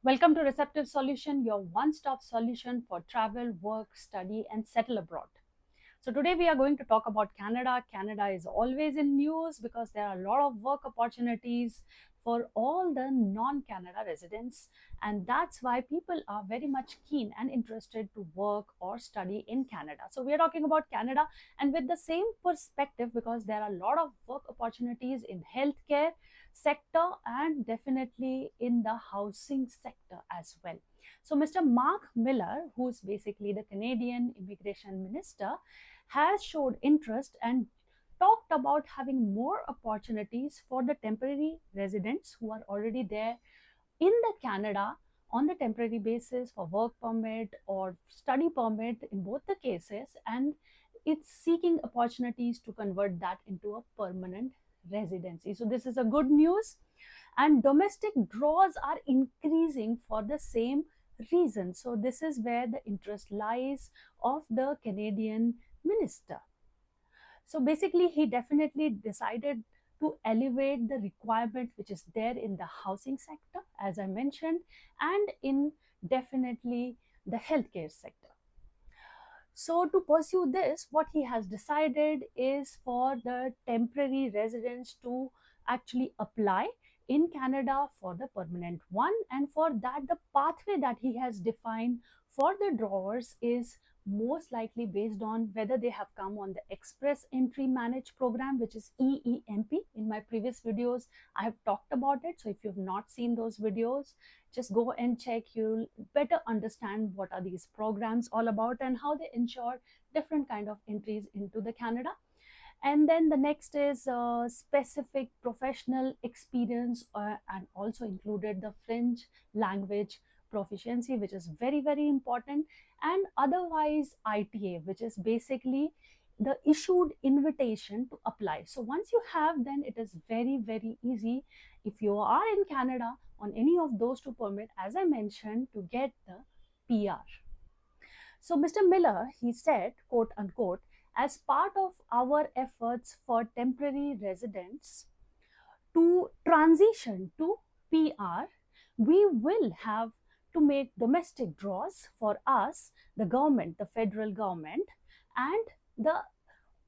Welcome to Receptive Solution, your one-stop solution for travel, work, study, and settle abroad. So today we are going to talk about Canada. Canada is always in news because there are a lot of work opportunities for all the non-Canada residents, and that's why people are very much keen and interested to work or study in Canada. So we are talking about Canada, and with the same perspective, because there are a lot of work opportunities in healthcare sector and definitely in the housing sector as well. So Mr. Mark Miller, who's basically the Canadian immigration minister, has showed interest and talked about having more opportunities for the temporary residents who are already there in the Canada on the temporary basis for work permit or study permit in both the cases, and it's seeking opportunities to convert that into a permanent residency. So this is a good news, and domestic draws are increasing for the same reason. So this is where the interest lies of the Canadian minister. So basically, he definitely decided to elevate the requirement which is there in the housing sector, as I mentioned, and in definitely the healthcare sector. So to pursue this, what he has decided is for the temporary residents to actually apply in Canada for the permanent one. And for that, the pathway that he has defined for the drawers is most likely based on whether they have come on the Express Entry Managed program, which is EEMP. In my previous videos, I have talked about it. So if you've not seen those videos, just go and check. You'll better understand what are these programs all about and how they ensure different kind of entries into the Canada. And then the next is specific professional experience, and also included the French language proficiency, which is very, very important, and otherwise ITA, which is basically the issued invitation to apply. So once you have, then it is very, very easy if you are in Canada on any of those two permit, as I mentioned, to get the PR. So Mr. Miller, he said, quote unquote, as part of our efforts for temporary residents to transition to PR, we will have to make domestic draws for us, the government, the federal government, and the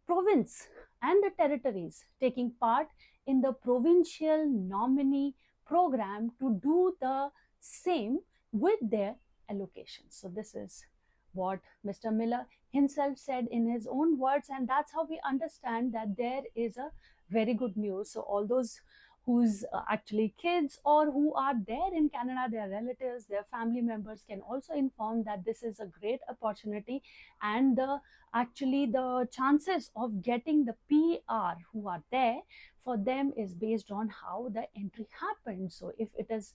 province and the territories taking part in the provincial nominee program to do the same with their allocations. So this is what Mr. Miller himself said in his own words, and that's how we understand that there is a very good news. So all those who's actually kids or who are there in Canada, their relatives, their family members can also inform that this is a great opportunity, and the chances of getting the PR who are there for them is based on how the entry happened. So if it is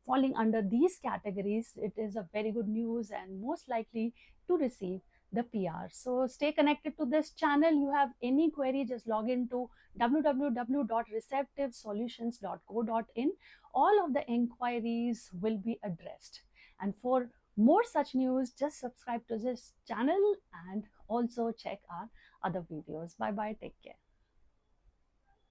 falling under these categories, it is a very good news and most likely to receive the PR. So stay connected to this channel. You have any query, just log into www.receptivesolutions.co.in. All of the inquiries will be addressed. And for more such news, just subscribe to this channel and also check our other videos. Bye bye. Take care.